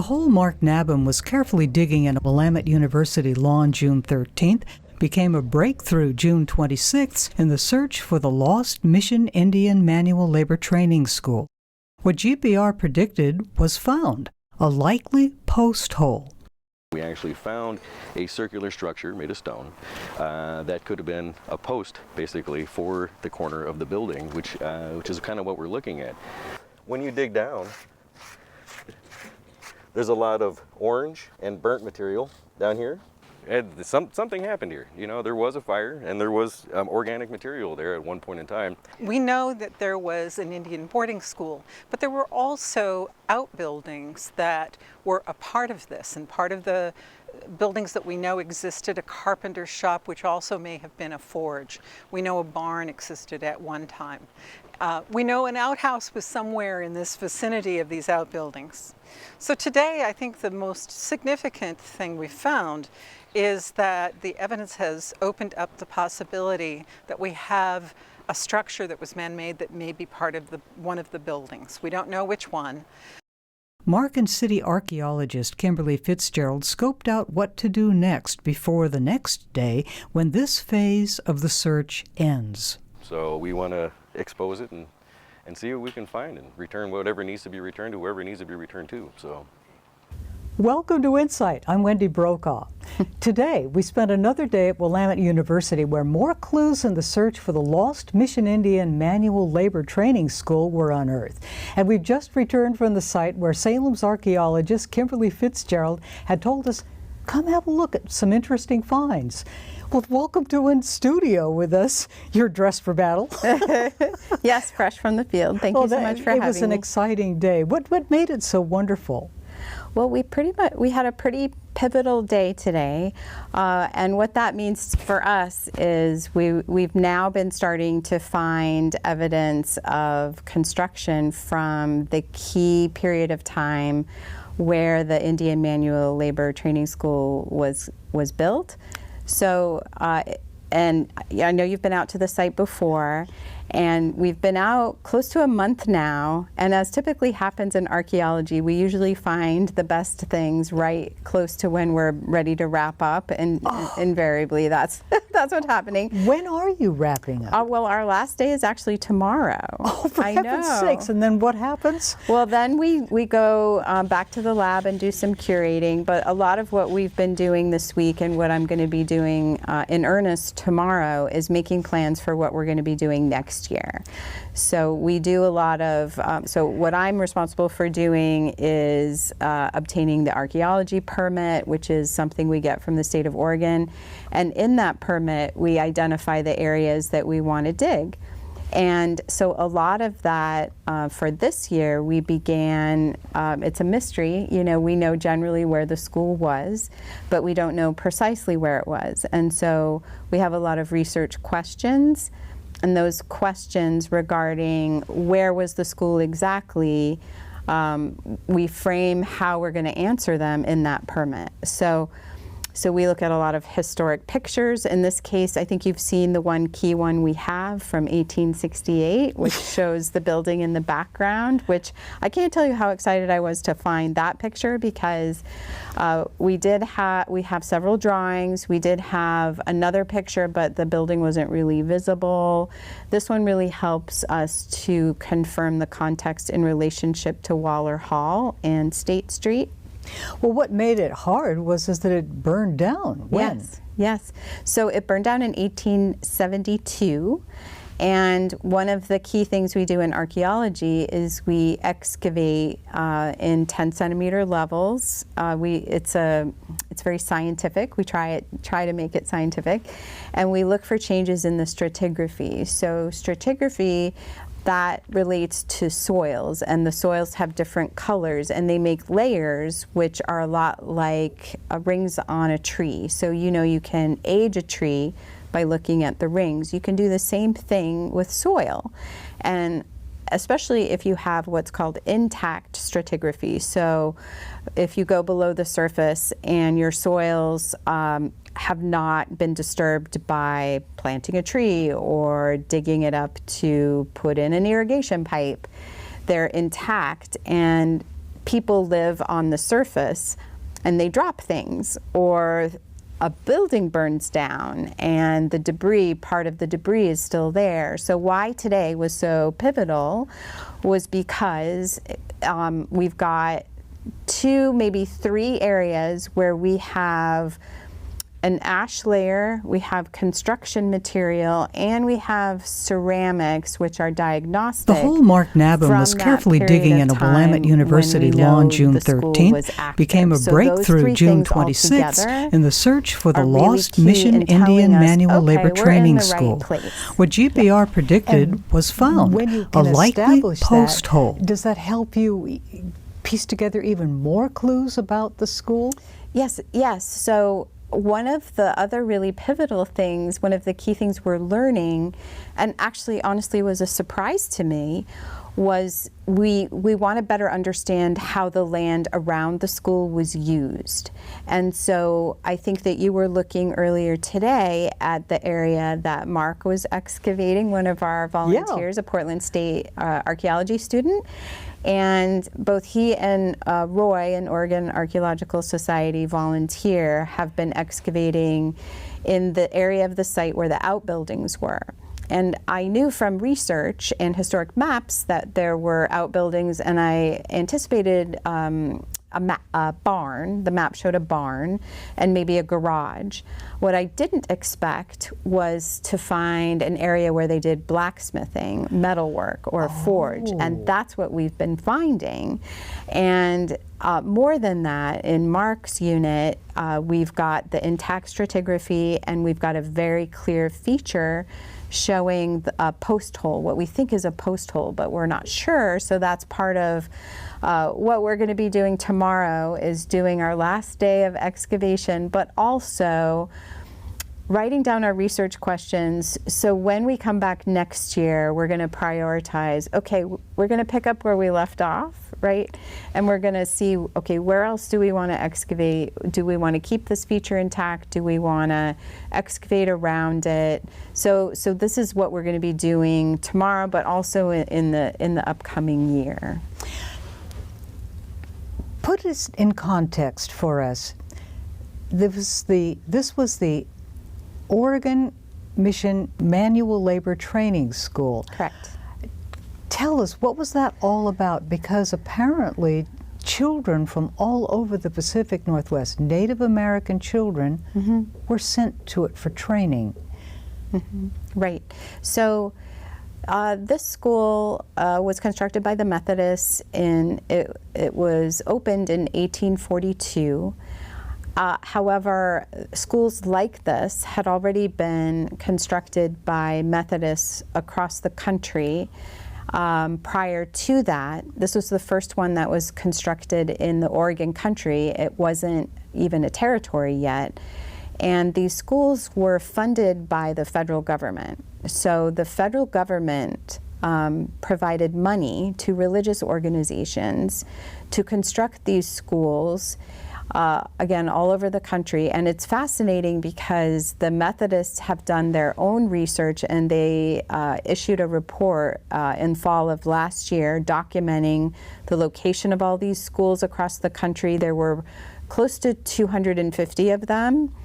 hole Mark Nabham was carefully digging in Willamette University lawn June 13th became a breakthrough June 26th in the search for the lost Mission Indian Manual Labor Training School. What GPR predicted was found, a likely post hole. We actually found a circular structure made of stone that could have been a post, basically, for the corner of the building, which is kind of what we're looking at. When you dig down, there's a lot of orange and burnt material down here. And something happened here. You know, there was a fire and there was organic material there at one point in time. We know that there was an Indian boarding school, but there were also outbuildings that were a part of this, and part of the buildings that we know existed, a carpenter's shop, which also may have been a forge. We know a barn existed at one time. We know an outhouse was somewhere in this vicinity of these outbuildings. So today, I think the most significant thing we found is that the evidence has opened up the possibility that we have a structure that was man-made that may be part of one of the buildings. We don't know which one. Mark and city archaeologist Kimberli Fitzgerald scoped out what to do next before the next day when this phase of the search ends. So we want to expose it and see what we can find and return whatever needs to be returned to whoever needs to be returned to. So. Welcome to InSight. I'm Wendy Brokaw. Today, we spent another day at Willamette University where more clues in the search for the lost Mission Indian Manual Labor Training School were unearthed. And we've just returned from the site where Salem's archaeologist Kimberli Fitzgerald had told us, come have a look at some interesting finds. Well, welcome to in studio with us. You're dressed for battle. Yes, fresh from the field. Thank you so much for having me. It was an exciting day. What made it so wonderful? Well, we had a pretty pivotal day today, and what that means for us is we've now been starting to find evidence of construction from the key period of time where the Indian Manual Labor Training School was built. So, and I know you've been out to the site before, and we've been out close to a month now, and as typically happens in archaeology, we usually find the best things right close to when we're ready to wrap up, and invariably that's what's happening. When are you wrapping up? Well, our last day is actually tomorrow. Oh, for heaven's sakes, and then what happens? Well, then we go back to the lab and do some curating, but a lot of what we've been doing this week and what I'm going to be doing in earnest tomorrow is making plans for what we're going to be doing next year. So we do a lot of, so what I'm responsible for doing is obtaining the archeology permit, which is something we get from the state of Oregon. And in that permit, we identify the areas that we want to dig. And so a lot of that for this year, we began, it's a mystery, you know, we know generally where the school was, but we don't know precisely where it was. And so we have a lot of research questions, and those questions regarding where was the school exactly, we frame how we're going to answer them in that permit. So we look at a lot of historic pictures. In this case, I think you've seen the one key one we have from 1868, which shows the building in the background, which I can't tell you how excited I was to find that picture, because we have several drawings. We did have another picture, but the building wasn't really visible. This one really helps us to confirm the context in relationship to Waller Hall and State Street. Well, what made it hard was that it burned down. When? Yes. So it burned down in 1872. And one of the key things we do in archaeology is we excavate in 10-centimeter levels. It's very scientific. We try to make it scientific, and we look for changes in the stratigraphy. So stratigraphy, that relates to soils, and the soils have different colors, and they make layers which are a lot like rings on a tree. So you know, you can age a tree by looking at the rings. You can do the same thing with soil, and especially if you have what's called intact stratigraphy. So if you go below the surface and your soils have not been disturbed by planting a tree or digging it up to put in an irrigation pipe, they're intact, and people live on the surface and they drop things, or a building burns down and the debris, part of the debris is still there. So why today was so pivotal was because we've got 2, maybe 3 areas where we have an ash layer, we have construction material, and we have ceramics, which are diagnostic. The whole Mark Nabin was carefully digging in a Willamette University lawn June 13th, became a breakthrough June 26th in the search for the lost Mission Indian Manual Labor Training School. What GPR predicted was found, a likely post hole. Does that help you piece together even more clues about the school? Yes. So one of the other really pivotal things, one of the key things we're learning, and actually honestly was a surprise to me, was we want to better understand how the land around the school was used. And so I think that you were looking earlier today at the area that Mark was excavating, one of our volunteers, a Portland State archeology student. And both he and Roy, an Oregon Archaeological Society volunteer, have been excavating in the area of the site where the outbuildings were. And I knew from research and historic maps that there were outbuildings, and I anticipated a barn. The map showed a barn and maybe a garage. What I didn't expect was to find an area where they did blacksmithing, metalwork, or a forge, and that's what we've been finding. And more than that, in Mark's unit, we've got the intact stratigraphy, and we've got a very clear feature showing a post hole, what we think is a post hole, but we're not sure. So that's part of what we're going to be doing tomorrow, is doing our last day of excavation, but also writing down our research questions. So when we come back next year, we're going to prioritize, okay, we're going to pick up where we left off, right? And we're going to see, okay, where else do we want to excavate? Do we want to keep this feature intact? Do we want to excavate around it? So this is what we're going to be doing tomorrow, but also in the upcoming year. Put this in context for us. This was the Oregon Mission Manual Labor Training School. Correct. Tell us, what was that all about? Because apparently children from all over the Pacific Northwest, Native American children, were sent to it for training. Right. So this school was constructed by the Methodists, and it was opened in 1842. However, schools like this had already been constructed by Methodists across the country. Prior to that, this was the first one that was constructed in the Oregon country. It wasn't even a territory yet. And these schools were funded by the federal government. So the federal government provided money to religious organizations to construct these schools, again, all over the country. And it's fascinating because the Methodists have done their own research, and they issued a report in fall of last year documenting the location of all these schools across the country. There were close to 250 of them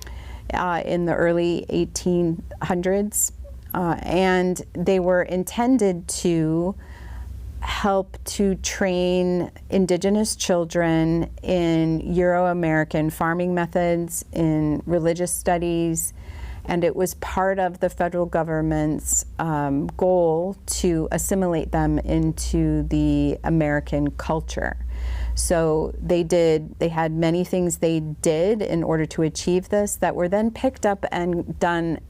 in the early 1800s, and they were intended to help to train indigenous children in Euro-American farming methods, in religious studies, and it was part of the federal government's goal to assimilate them into the American culture. So they had many things they did in order to achieve this that were then picked up and done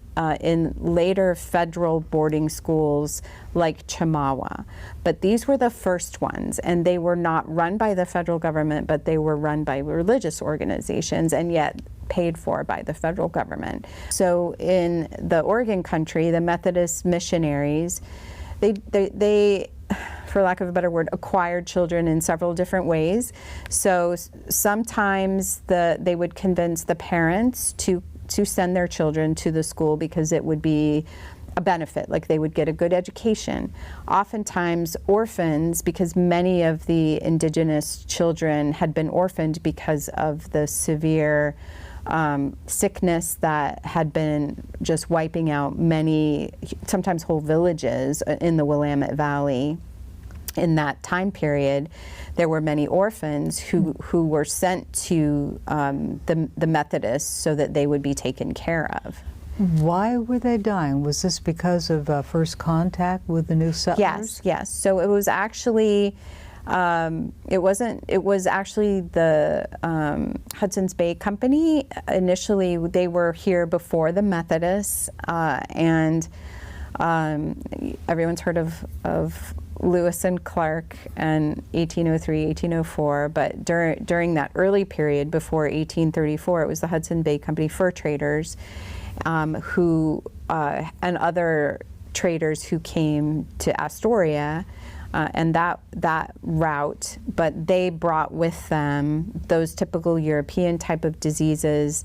in later federal boarding schools like Chemawa. But these were the first ones, and they were not run by the federal government, but they were run by religious organizations, and yet paid for by the federal government. So in the Oregon country, the Methodist missionaries, they for lack of a better word, acquired children in several different ways. So sometimes they would convince the parents to send their children to the school because it would be a benefit, like they would get a good education. Oftentimes orphans, because many of the indigenous children had been orphaned because of the severe sickness that had been just wiping out many, sometimes whole villages in the Willamette Valley. In that time period, there were many orphans who were sent to the Methodists so that they would be taken care of. Why were they dying? Was this because of first contact with the new settlers? Yes. So it was actually, it was actually the Hudson's Bay Company. Initially, they were here before the Methodists, and everyone's heard of Lewis and Clark and 1803, 1804, but during that early period before 1834, it was the Hudson Bay Company fur traders who and other traders who came to Astoria and that route, but they brought with them those typical European type of diseases.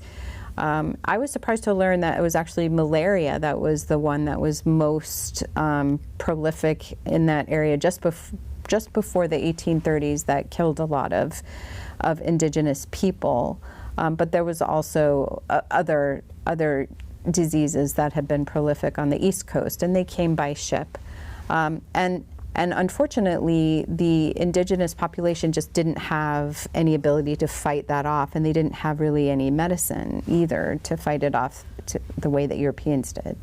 I was surprised to learn that it was actually malaria that was the one that was most prolific in that area just before the 1830s, that killed a lot of indigenous people. But there was also other diseases that had been prolific on the East Coast, and they came by ship. And unfortunately, the indigenous population just didn't have any ability to fight that off, and they didn't have really any medicine either to fight it off the way that Europeans did.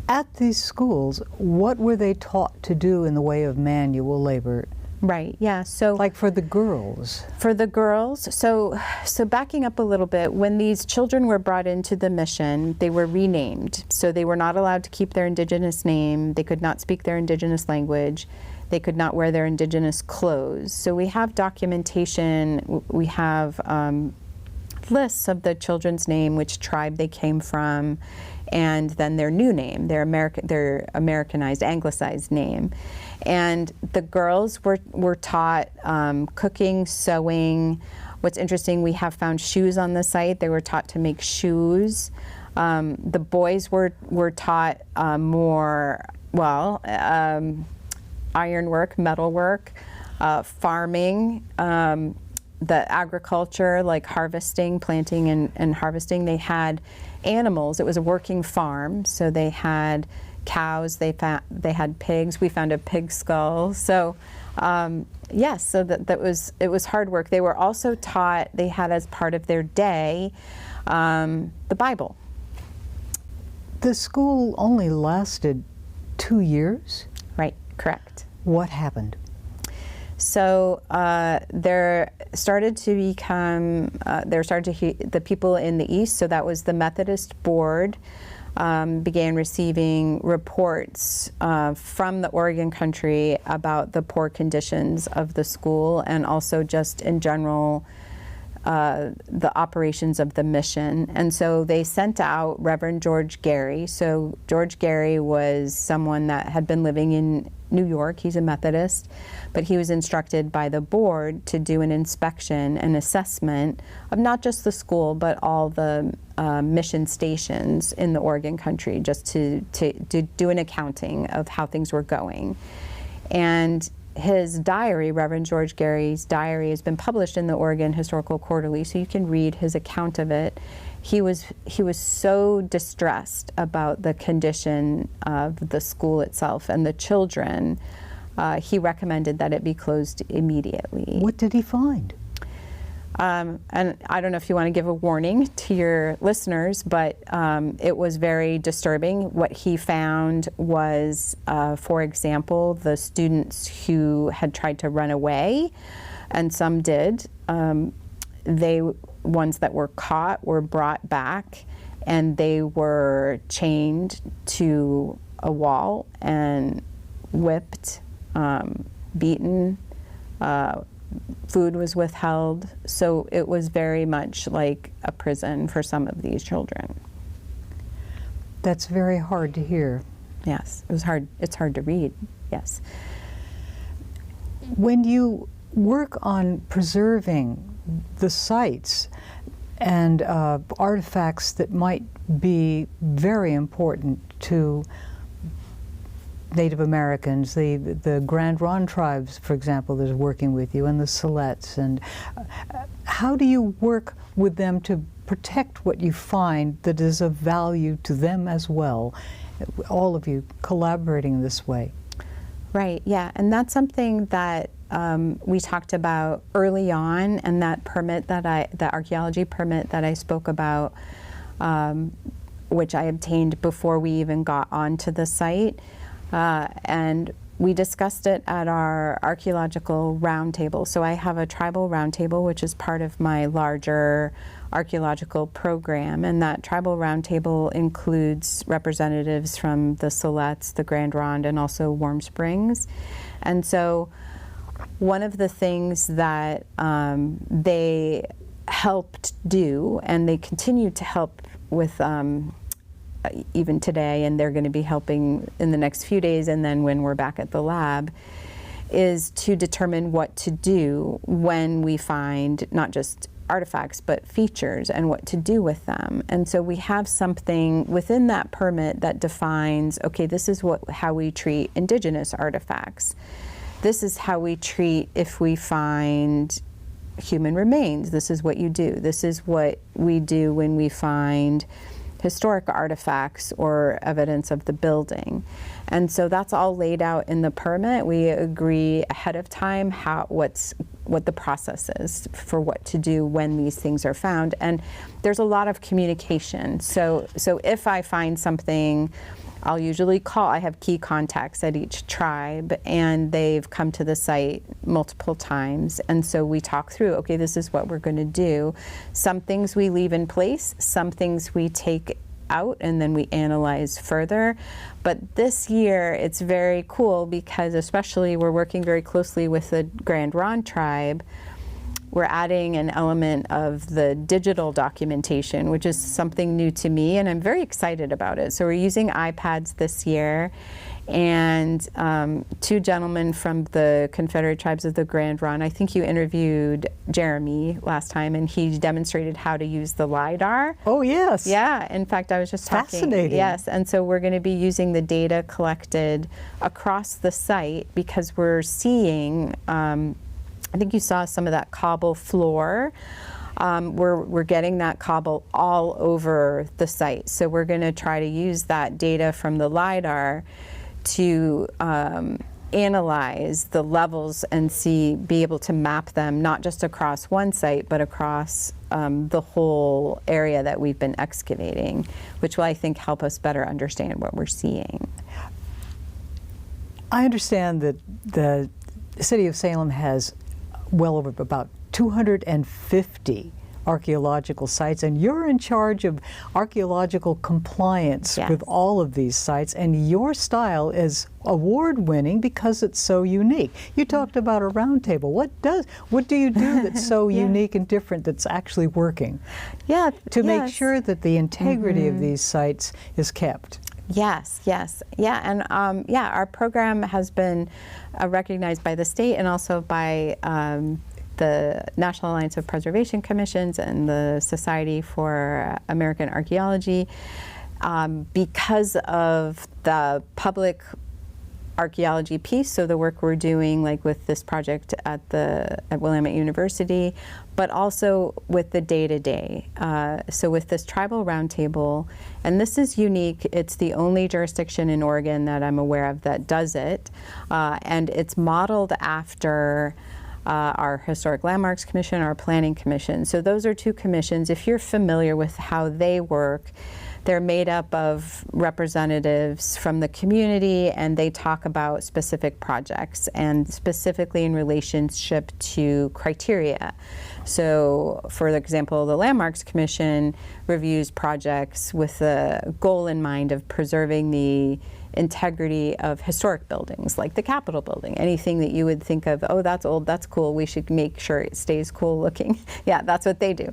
At these schools, what were they taught to do in the way of manual labor? Right, yeah, so... Like for the girls? For the girls, so backing up a little bit, when these children were brought into the mission, they were renamed. So they were not allowed to keep their indigenous name, they could not speak their indigenous language, they could not wear their indigenous clothes. So we have documentation, we have lists of the children's name, which tribe they came from, and then their new name, their Americanized, anglicized name. And the girls were taught cooking, sewing. What's interesting, we have found shoes on the site. They were taught to make shoes. The boys were taught more, well, ironwork, metalwork, farming, the agriculture, like harvesting, planting and harvesting. They had animals. It was a working farm, so they had cows, they had pigs. We found a pig skull. So yes, so it was hard work. They were also taught, they had as part of their day the Bible. The school only lasted 2 years? Right, correct. What happened? So there started to become, the people in the East, so that was the Methodist Board, began receiving reports from the Oregon country about the poor conditions of the school, and also just in general the operations of the mission. And so they sent out Reverend George Gary. So George Gary was someone that had been living in New York. He's a Methodist, but he was instructed by the board to do an inspection and assessment of not just the school, but all the mission stations in the Oregon country, just to do an accounting of how things were going. And his diary, Reverend George Gary's diary, has been published in the Oregon Historical Quarterly, so you can read his account of it. He was so distressed about the condition of the school itself and the children. He recommended that it be closed immediately. What did he find? And I don't know if you want to give a warning to your listeners, but it was very disturbing. What he found was, for example, the students who had tried to run away, and some did, ones that were caught were brought back, and they were chained to a wall and whipped, beaten, food was withheld. So it was very much like a prison for some of these children. That's very hard to hear. Yes, it was hard. It's hard to read, yes. When you work on preserving the sites, and artifacts that might be very important to Native Americans, the Grand Ronde tribes, for example, that's working with you, and the Silex. And how do you work with them to protect what you find that is of value to them as well? All of you collaborating this way. Right, yeah, and that's something that we talked about early on, and that permit the archaeology permit that I spoke about, which I obtained before we even got onto the site. And we discussed it at our archaeological roundtable. So I have a tribal roundtable, which is part of my larger archaeological program, and that tribal roundtable includes representatives from the Silex, the Grand Ronde, and also Warm Springs. And so one of the things that they helped do, and they continue to help with even today, and they're going to be helping in the next few days, and then when we're back at the lab, is to determine what to do when we find not just artifacts but features and what to do with them. And so we have something within that permit that defines, okay, this is how we treat indigenous artifacts. This is how we treat if we find human remains. This is what you do. This is what we do when we find historic artifacts or evidence of the building. And so that's all laid out in the permit. We agree ahead of time what the process is for what to do when these things are found. And there's a lot of communication. So if I find something, I'll usually call. I have key contacts at each tribe, and they've come to the site multiple times. And so we talk through, okay, this is what we're going to do. Some things we leave in place, some things we take out, and then we analyze further. But this year, it's very cool because especially we're working very closely with the Grand Ronde tribe. We're adding an element of the digital documentation, which is something new to me, and I'm very excited about it. So we're using iPads this year, and two gentlemen from the Confederate Tribes of the Grand Ronde, I think you interviewed Jeremy last time, and he demonstrated how to use the LiDAR. Oh, yes. Yeah, in fact, I was just talking. Fascinating. Yes, and so we're going to be using the data collected across the site because we're seeing, I think you saw some of that cobble floor. We're getting that cobble all over the site. So we're going to try to use that data from the LiDAR to analyze the levels and be able to map them not just across one site, but across the whole area that we've been excavating, which will, I think, help us better understand what we're seeing. I understand that the city of Salem has well over about 250 archaeological sites, and you're in charge of archaeological compliance Yes. with all of these sites, and your style is award-winning because it's so unique. You talked about a roundtable. What do you do that's so Yeah. unique and different that's actually working? Yeah, To make yes. sure that the integrity of these sites is kept. Yes, yes, yeah, and yeah, our program has been recognized by the state and also by the National Alliance of Preservation Commissions and the Society for American Archaeology because of the public archaeology piece, so the work we're doing like with this project at Willamette University, but also with the day-to-day. So with this tribal roundtable, and this is unique, it's the only jurisdiction in Oregon that I'm aware of that does it, and it's modeled after our Historic Landmarks Commission, our Planning Commission. So those are two commissions. If you're familiar with how they work, they're made up of representatives from the community, and they talk about specific projects and specifically in relationship to criteria. So, for example, the Landmarks Commission reviews projects with the goal in mind of preserving the integrity of historic buildings, like the Capitol building. Anything that you would think of, oh, that's old, that's cool, we should make sure it stays cool looking. Yeah, that's what they do.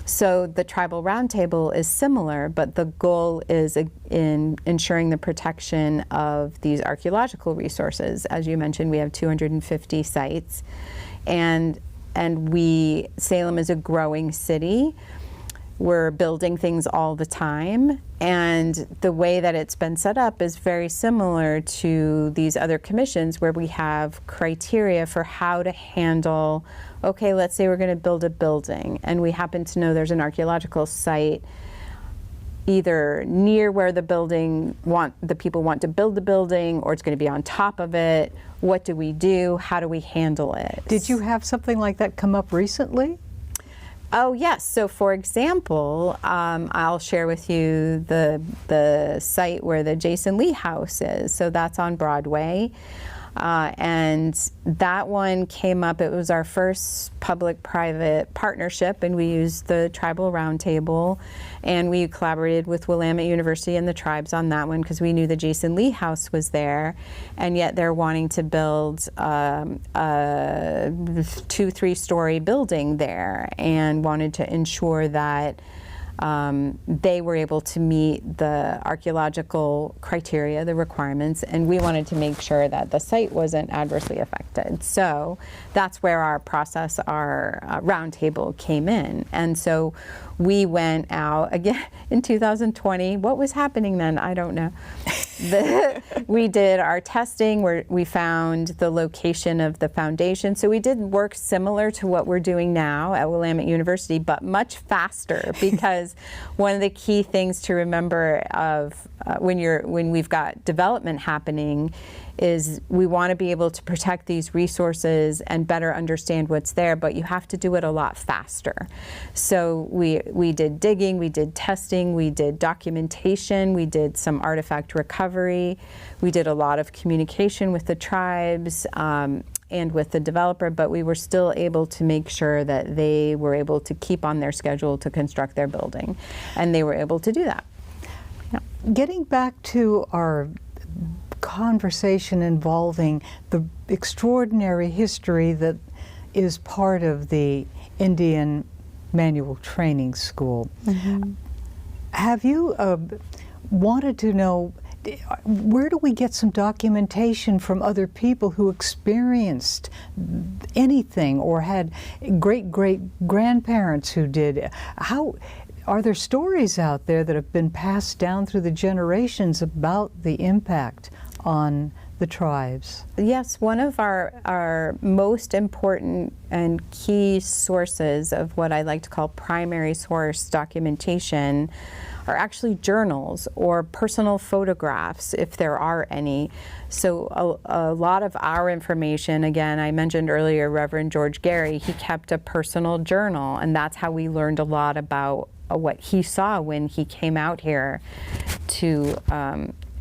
So the Tribal Roundtable is similar, but the goal is in ensuring the protection of these archaeological resources. As you mentioned, we have 250 sites, and Salem is a growing city. we're building things all the time, and the way that it's been set up is very similar to these other commissions where we have criteria for how to handle, okay, let's say we're going to build a building and we happen to know there's an archaeological site either near where the people want to build the building, or it's going to be on top of it. What do we do? How do we handle it? Did you have something like that come up recently? Oh yes. So for example, I'll share with you the site where the Jason Lee House is. So that's on Broadway. And that one came up, it was our first public-private partnership, and we used the Tribal Roundtable, and we collaborated with Willamette University and the tribes on that one because we knew the Jason Lee House was there, and yet they're wanting to build a 2-3 story building there, and wanted to ensure that they were able to meet the archaeological criteria, the requirements, and we wanted to make sure that the site wasn't adversely affected. So that's where our process, our roundtable came in. And so we went out again in 2020. What was happening then? I don't know. We did our testing where we found the location of the foundation. So we did work similar to what we're doing now at Willamette University, but much faster, because one of the key things to remember of when we've got development happening is we want to be able to protect these resources and better understand what's there, but you have to do it a lot faster. So we did digging, we did testing, we did documentation, we did some artifact recovery, we did a lot of communication with the tribes and with the developer, but we were still able to make sure that they were able to keep on their schedule to construct their building, and they were able to do that. Yeah. Getting back to our conversation involving the extraordinary history that is part of the Indian Manual Training School. Mm-hmm. Have you wanted to know, where do we get some documentation from other people who experienced anything or had great-great-grandparents who did? How are there stories out there that have been passed down through the generations about the impact on the tribes? Yes, one of our most important and key sources of what I like to call primary source documentation are actually journals or personal photographs, if there are any. So a lot of our information, again, I mentioned earlier Reverend George Gary, he kept a personal journal, and that's how we learned a lot about what he saw when he came out here to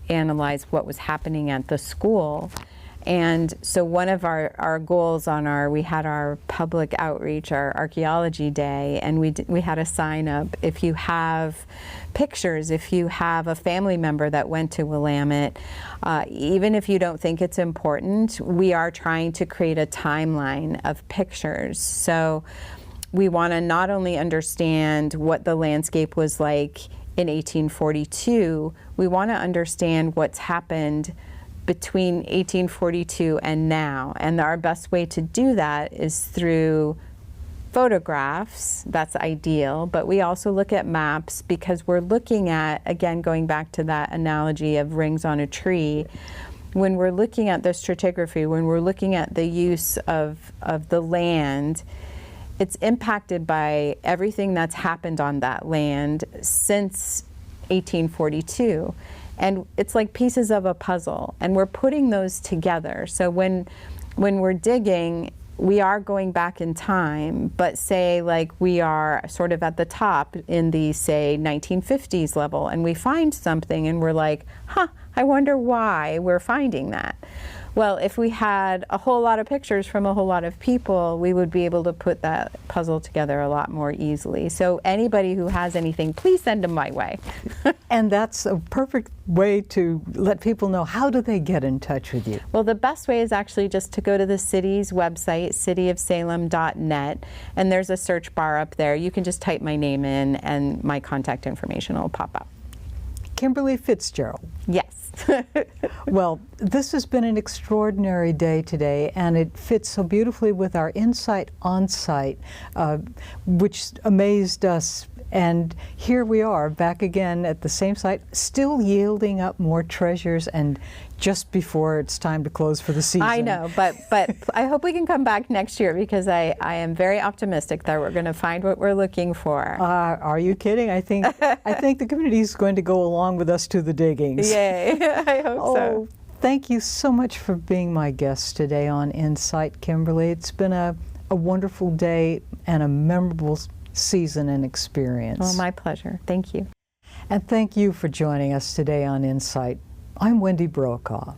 analyze what was happening at the school. And so one of our goals on we had our public outreach, our archaeology day, and we had a sign up, if you have pictures, if you have a family member that went to Willamette, even if you don't think it's important, we are trying to create a timeline of pictures. So we want to not only understand what the landscape was like in 1842, we want to understand what's happened between 1842 and now. And our best way to do that is through photographs. That's ideal, but we also look at maps because we're looking at, again, going back to that analogy of rings on a tree, when we're looking at the stratigraphy, when we're looking at the use of the land, it's impacted by everything that's happened on that land since 1842. And it's like pieces of a puzzle, and we're putting those together. So when we're digging, we are going back in time, but say like we are sort of at the top in the, say, 1950s level, and we find something and we're like, huh, I wonder why we're finding that. Well, if we had a whole lot of pictures from a whole lot of people, we would be able to put that puzzle together a lot more easily. So anybody who has anything, please send them my way. And that's a perfect way to let people know, how do they get in touch with you? Well, the best way is actually just to go to the city's website, cityofsalem.net, and there's a search bar up there. You can just type my name in and my contact information will pop up. Kimberli Fitzgerald. Yes. Well, this has been an extraordinary day today, and it fits so beautifully with our InSight on-site, which amazed us. And here we are back again at the same site, still yielding up more treasures, and just before it's time to close for the season. I know, but I hope we can come back next year, because I am very optimistic that we're going to find what we're looking for. Are you kidding? I think the community is going to go along with us to the diggings. Yay! I hope so. Oh, thank you so much for being my guest today on InSight, Kimberli. It's been a wonderful day and a memorable season and experience. Well, my pleasure. Thank you. And thank you for joining us today on InSight. I'm Wendy Brokaw.